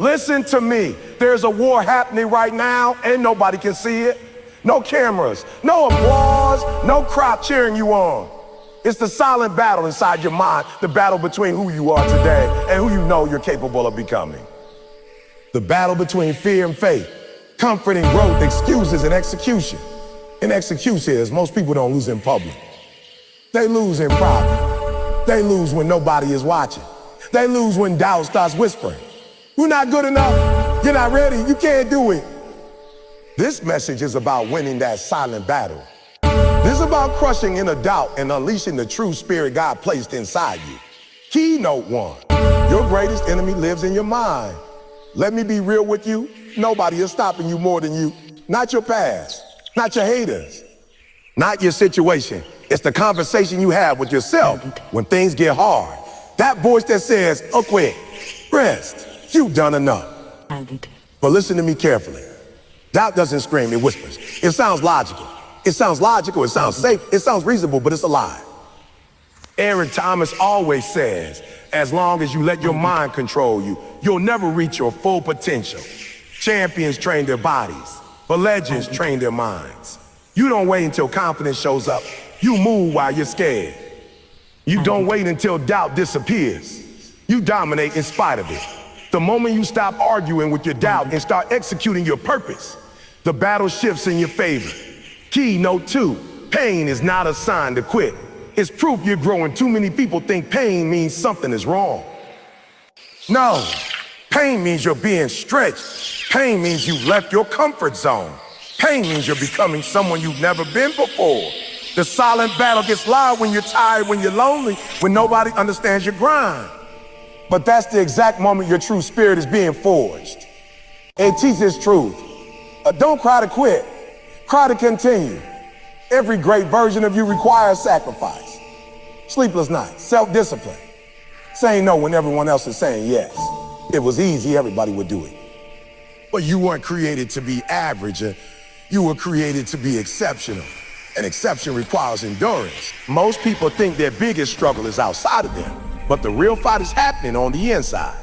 Listen to me. There's a war happening right now and nobody can see it. No cameras, no applause, no crowd cheering you on. It's the silent battle inside your mind, the battle between who you are today and who you know you're capable of becoming. The battle between fear and faith, comfort and growth, excuses and execution. And execution is most people don't lose in public. They lose in private. They lose when nobody is watching. They lose when doubt starts whispering. You're not good enough. You're not ready. You can't do it. This message is about winning that silent battle. This is about crushing inner doubt and unleashing the true spirit God placed inside you. Keynote 1. Your greatest enemy lives in your mind. Let me be real with you. Nobody is stopping you more than you. Not your past, not your haters, not your situation. It's the conversation you have with yourself when things get hard. That voice that says, oh, quit, rest, you've done enough. But listen to me carefully. Doubt doesn't scream, it whispers. It sounds logical. It sounds logical, it sounds safe, it sounds reasonable, but it's a lie. Eric Thomas always says, as long as you let your mind control you, you'll never reach your full potential. Champions train their bodies, but legends train their minds. You don't wait until confidence shows up. You move while you're scared. You don't wait until doubt disappears. You dominate in spite of it. The moment you stop arguing with your doubt and start executing your purpose, the battle shifts in your favor. Keynote 2, pain is not a sign to quit. It's proof you're growing. Too many people think pain means something is wrong. No, pain means you're being stretched. Pain means you've left your comfort zone. Pain means you're becoming someone you've never been before. The silent battle gets loud when you're tired, when you're lonely, when nobody understands your grind. But that's the exact moment your true spirit is being forged. It teaches truth. Don't cry to quit. Cry to continue. Every great version of you requires sacrifice. Sleepless nights, self-discipline. Saying no when everyone else is saying yes. It was easy, everybody would do it. But you weren't created to be average. You were created to be exceptional. And exception requires endurance. Most people think their biggest struggle is outside of them, but the real fight is happening on the inside.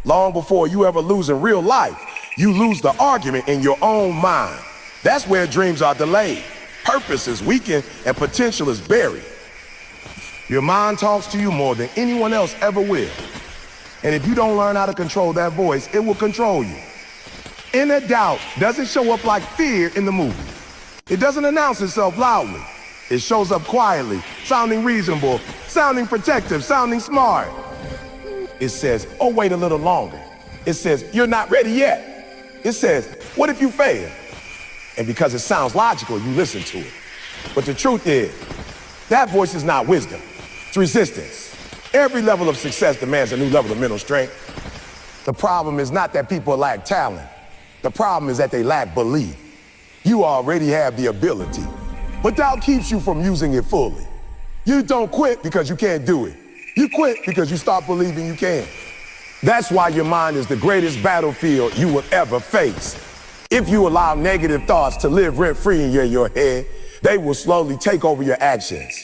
Long before you ever lose in real life, you lose the argument in your own mind. That's where dreams are delayed, purpose is weakened, and potential is buried. Your mind talks to you more than anyone else ever will. And if you don't learn how to control that voice, it will control you. Inner doubt doesn't show up like fear in the movie. It doesn't announce itself loudly. It shows up quietly, sounding reasonable, sounding protective, sounding smart. It says, oh, wait a little longer. It says, you're not ready yet. It says, what if you fail? And because it sounds logical, you listen to it. But the truth is, that voice is not wisdom. It's resistance. Every level of success demands a new level of mental strength. The problem is not that people lack talent. The problem is that they lack belief. You already have the ability, but doubt keeps you from using it fully. You don't quit because you can't do it. You quit because you start believing you can. That's why your mind is the greatest battlefield you will ever face. If you allow negative thoughts to live rent-free in your head, they will slowly take over your actions.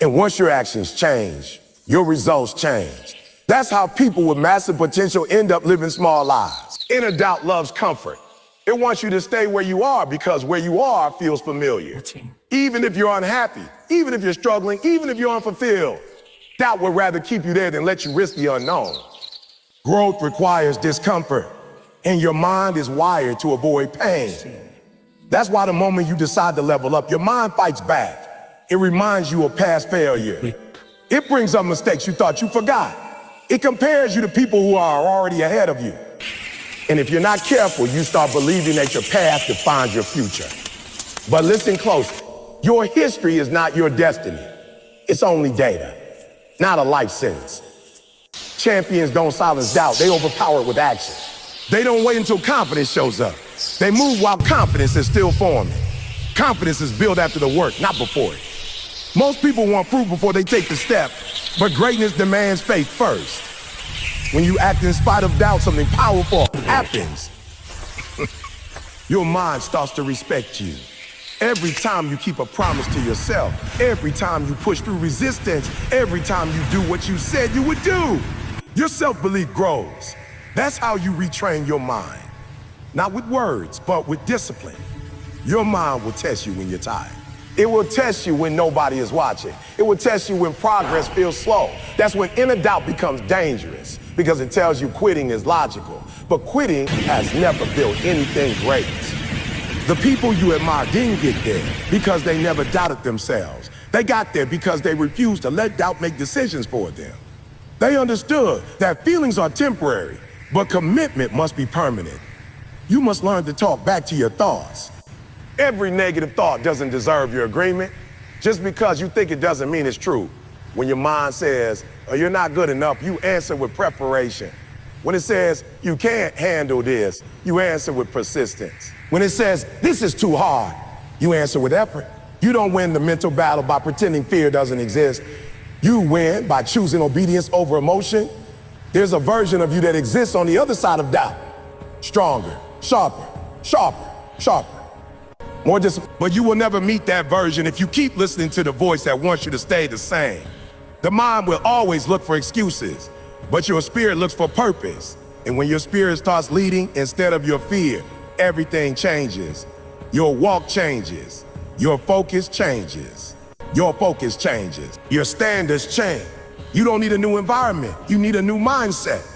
And once your actions change, your results change. That's how people with massive potential end up living small lives. Inner doubt loves comfort. It wants you to stay where you are because where you are feels familiar. Even if you're unhappy, even if you're struggling, even if you're unfulfilled, doubt would rather keep you there than let you risk the unknown. Growth requires discomfort. And your mind is wired to avoid pain. That's why the moment you decide to level up, your mind fights back. It reminds you of past failure. It brings up mistakes you thought you forgot. It compares you to people who are already ahead of you. And if you're not careful, you start believing that your past defines your future. But listen closely. Your history is not your destiny. It's only data, not a life sentence. Champions don't silence doubt. They overpower it with action. They don't wait until confidence shows up. They move while confidence is still forming. Confidence is built after the work, not before it. Most people want proof before they take the step, but greatness demands faith first. When you act in spite of doubt, something powerful happens. Your mind starts to respect you. Every time you keep a promise to yourself, every time you push through resistance, every time you do what you said you would do, your self-belief grows. That's how you retrain your mind. Not with words, but with discipline. Your mind will test you when you're tired. It will test you when nobody is watching. It will test you when progress feels slow. That's when inner doubt becomes dangerous because it tells you quitting is logical. But quitting has never built anything great. The people you admire didn't get there because they never doubted themselves. They got there because they refused to let doubt make decisions for them. They understood that feelings are temporary, but commitment must be permanent. You must learn to talk back to your thoughts. Every negative thought doesn't deserve your agreement. Just because you think it doesn't mean it's true. When your mind says, oh, you're not good enough, you answer with preparation. When it says, you can't handle this, you answer with persistence. When it says, this is too hard, you answer with effort. You don't win the mental battle by pretending fear doesn't exist. You win by choosing obedience over emotion. There's a version of you that exists on the other side of doubt. Stronger, sharper, sharper, sharper. More discipline. But you will never meet that version if you keep listening to the voice that wants you to stay the same. The mind will always look for excuses, but your spirit looks for purpose. And when your spirit starts leading instead of your fear, everything changes. Your walk changes. Your focus changes. Your focus changes. Your standards change. You don't need a new environment. You need a new mindset.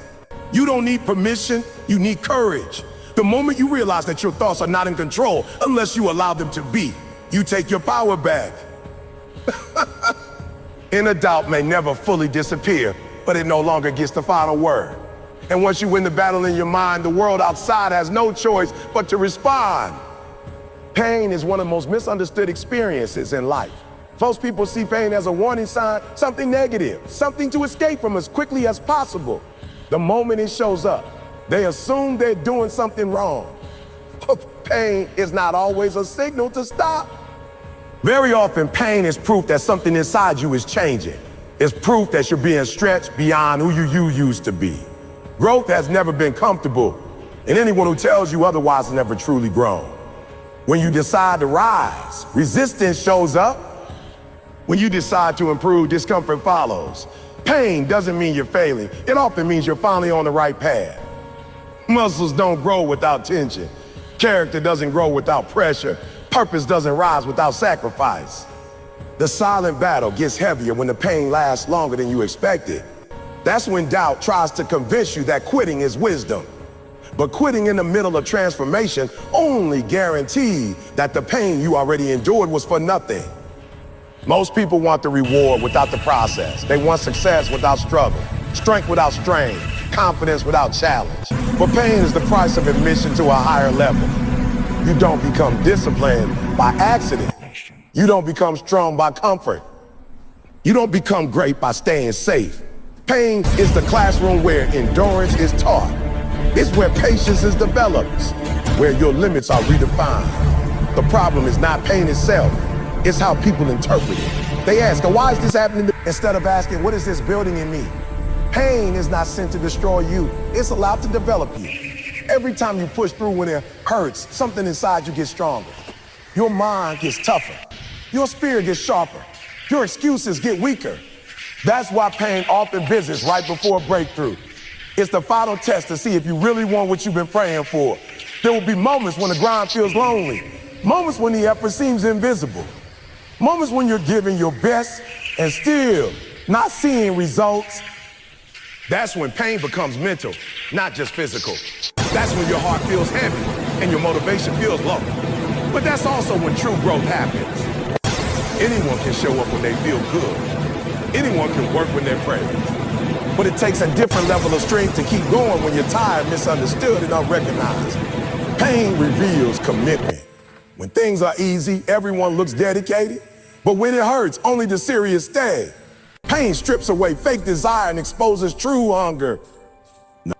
You don't need permission. You need courage. The moment you realize that your thoughts are not in control unless you allow them to be, you take your power back. Inner doubt may never fully disappear, but it no longer gets the final word. And once you win the battle in your mind, the world outside has no choice but to respond. Pain is one of the most misunderstood experiences in life. Most people see pain as a warning sign, something negative, something to escape from as quickly as possible. The moment it shows up, they assume they're doing something wrong. But pain is not always a signal to stop. Very often, pain is proof that something inside you is changing. It's proof that you're being stretched beyond who you used to be. Growth has never been comfortable, and anyone who tells you otherwise has never truly grown. When you decide to rise, resistance shows up. When you decide to improve, discomfort follows. Pain doesn't mean you're failing. It often means you're finally on the right path. Muscles don't grow without tension. Character doesn't grow without pressure. Purpose doesn't rise without sacrifice. The silent battle gets heavier when the pain lasts longer than you expected. That's when doubt tries to convince you that quitting is wisdom. But quitting in the middle of transformation only guarantees that the pain you already endured was for nothing. Most people want the reward without the process. They want success without struggle, strength without strain, confidence without challenge. But pain is the price of admission to a higher level. You don't become disciplined by accident. You don't become strong by comfort. You don't become great by staying safe. Pain is the classroom where endurance is taught. It's where patience is developed, where your limits are redefined. The problem is not pain itself. It's how people interpret it. They ask, why is this happening to me? Instead of asking, what is this building in me? Pain is not sent to destroy you. It's allowed to develop you. Every time you push through when it hurts, something inside you gets stronger. Your mind gets tougher. Your spirit gets sharper. Your excuses get weaker. That's why pain often visits right before a breakthrough. It's the final test to see if you really want what you've been praying for. There will be moments when the grind feels lonely. Moments when the effort seems invisible. Moments when you're giving your best and still not seeing results. That's when pain becomes mental, not just physical. That's when your heart feels heavy and your motivation feels low. But that's also when true growth happens. Anyone can show up when they feel good. Anyone can work when they're praised. But it takes a different level of strength to keep going when you're tired, misunderstood, and unrecognized. Pain reveals commitment. When things are easy, everyone looks dedicated. But when it hurts, only the serious stay. Pain strips away fake desire and exposes true hunger.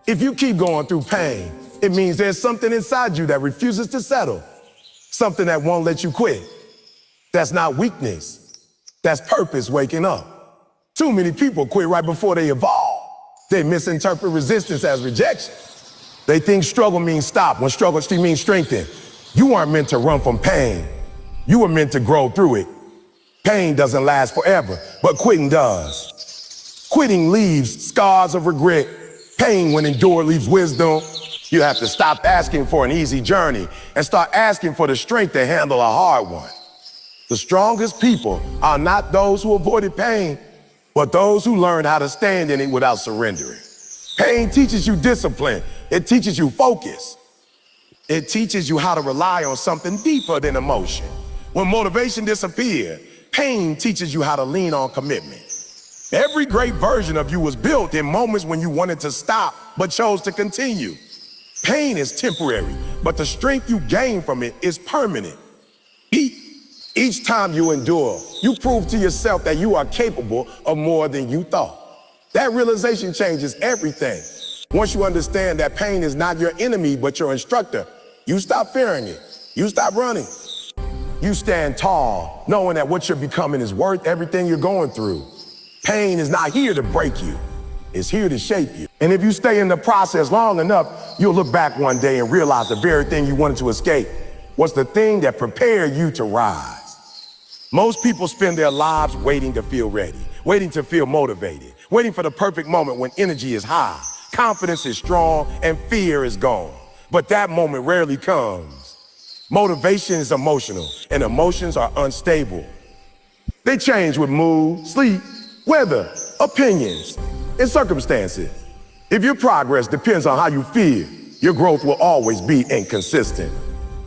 If you keep going through pain, it means there's something inside you that refuses to settle. Something that won't let you quit. That's not weakness. That's purpose waking up. Too many people quit right before they evolve. They misinterpret resistance as rejection. They think struggle means stop when struggle means strengthen. You aren't meant to run from pain. You were meant to grow through it. Pain doesn't last forever, but quitting does. Quitting leaves scars of regret, Pain, when endured, leaves wisdom. You have to stop asking for an easy journey and start asking for the strength to handle a hard one. The strongest people are not those who avoided pain, but those who learned how to stand in it without surrendering. Pain teaches you discipline. It teaches you focus. It teaches you how to rely on something deeper than emotion. When motivation disappears, pain teaches you how to lean on commitment. Every great version of you was built in moments when you wanted to stop but chose to continue. Pain is temporary, but the strength you gain from it is permanent. Each time you endure, you prove to yourself that you are capable of more than you thought. That realization changes everything. Once you understand that pain is not your enemy, but your instructor, you stop fearing it. You stop running. You stand tall, knowing that what you're becoming is worth everything you're going through. Pain is not here to break you. It's here to shape you. And if you stay in the process long enough, you'll look back one day and realize the very thing you wanted to escape was the thing that prepared you to rise. Most people spend their lives waiting to feel ready, waiting to feel motivated, waiting for the perfect moment when energy is high, confidence is strong, and fear is gone. But that moment rarely comes. Motivation is emotional, and emotions are unstable. They change with mood, sleep, weather, opinions, and circumstances. If your progress depends on how you feel, your growth will always be inconsistent.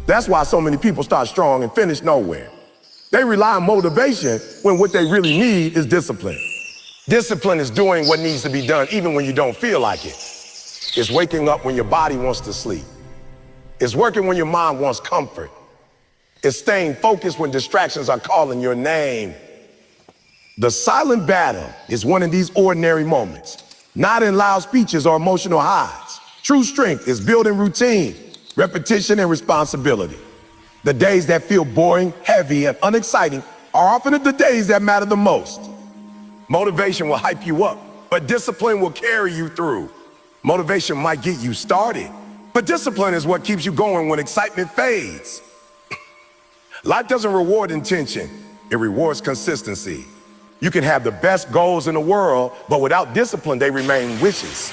That's why so many people start strong and finish nowhere. They rely on motivation when what they really need is discipline. Discipline is doing what needs to be done even when you don't feel like it. It's waking up when your body wants to sleep. It's working when your mind wants comfort. It's staying focused when distractions are calling your name. The silent battle is one of these ordinary moments, not in loud speeches or emotional highs. True strength is built in routine, repetition, and responsibility. The days that feel boring, heavy, and unexciting are often the days that matter the most. Motivation will hype you up, but discipline will carry you through. Motivation might get you started, but discipline is what keeps you going when excitement fades. Life doesn't reward intention, it rewards consistency. You can have the best goals in the world, but without discipline, they remain wishes.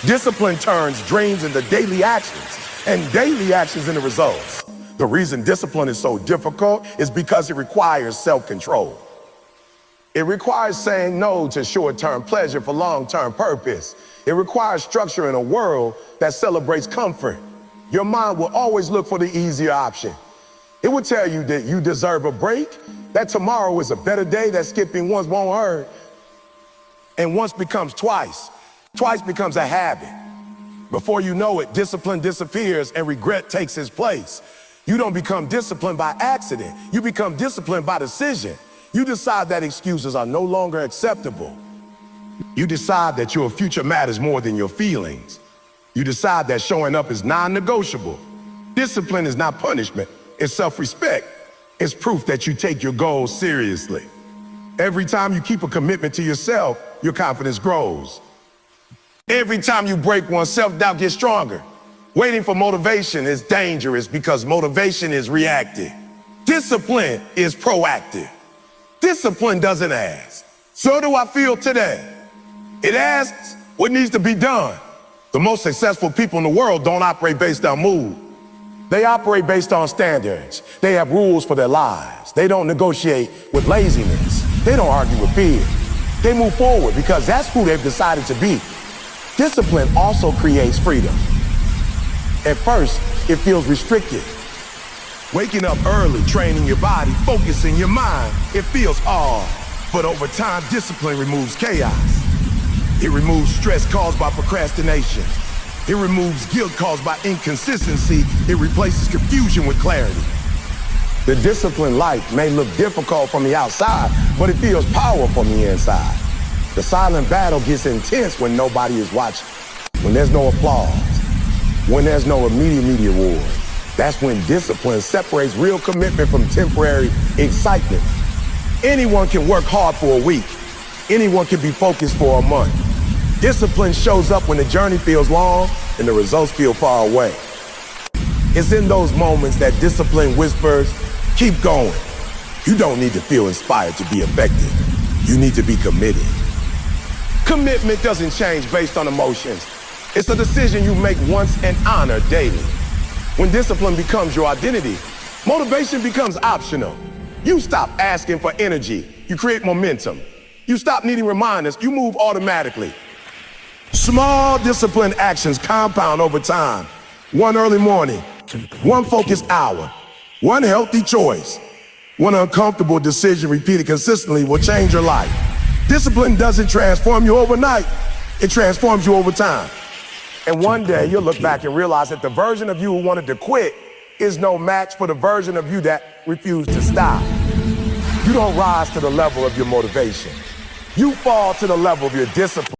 Discipline turns dreams into daily actions, and daily actions into results. The reason discipline is so difficult is because it requires self-control. It requires saying no to short-term pleasure for long-term purpose. It requires structure in a world that celebrates comfort. Your mind will always look for the easier option. It will tell you that you deserve a break, that tomorrow is a better day, that skipping once won't hurt. And once becomes twice. Twice becomes a habit. Before you know it, discipline disappears and regret takes its place. You don't become disciplined by accident. You become disciplined by decision. You decide that excuses are no longer acceptable. You decide that your future matters more than your feelings. You decide that showing up is non-negotiable. Discipline is not punishment, it's self-respect. It's proof that you take your goals seriously. Every time you keep a commitment to yourself, your confidence grows. Every time you break one, self-doubt gets stronger. Waiting for motivation is dangerous because motivation is reactive. Discipline is proactive. Discipline doesn't ask, so do I feel today? It asks what needs to be done. The most successful people in the world don't operate based on mood. They operate based on standards. They have rules for their lives. They don't negotiate with laziness. They don't argue with fear. They move forward because that's who they've decided to be. Discipline also creates freedom. At first, it feels restricted. Waking up early, training your body, focusing your mind, it feels hard. But over time, discipline removes chaos. It removes stress caused by procrastination. It removes guilt caused by inconsistency. It replaces confusion with clarity. The disciplined life may look difficult from the outside, but it feels powerful from the inside. The silent battle gets intense when nobody is watching, when there's no applause, when there's no immediate reward. That's when discipline separates real commitment from temporary excitement. Anyone can work hard for a week. Anyone can be focused for a month. Discipline shows up when the journey feels long and the results feel far away. It's in those moments that discipline whispers, keep going. You don't need to feel inspired to be effective. You need to be committed. Commitment doesn't change based on emotions. It's a decision you make once and honor daily. When discipline becomes your identity, motivation becomes optional. You stop asking for energy, you create momentum. You stop needing reminders, you move automatically. Small disciplined actions compound over time. One early morning, one focused hour, one healthy choice, one uncomfortable decision repeated consistently will change your life. Discipline doesn't transform you overnight, it transforms you over time. And one day you'll look back and realize that the version of you who wanted to quit is no match for the version of you that refused to stop. You don't rise to the level of your motivation. You fall to the level of your discipline.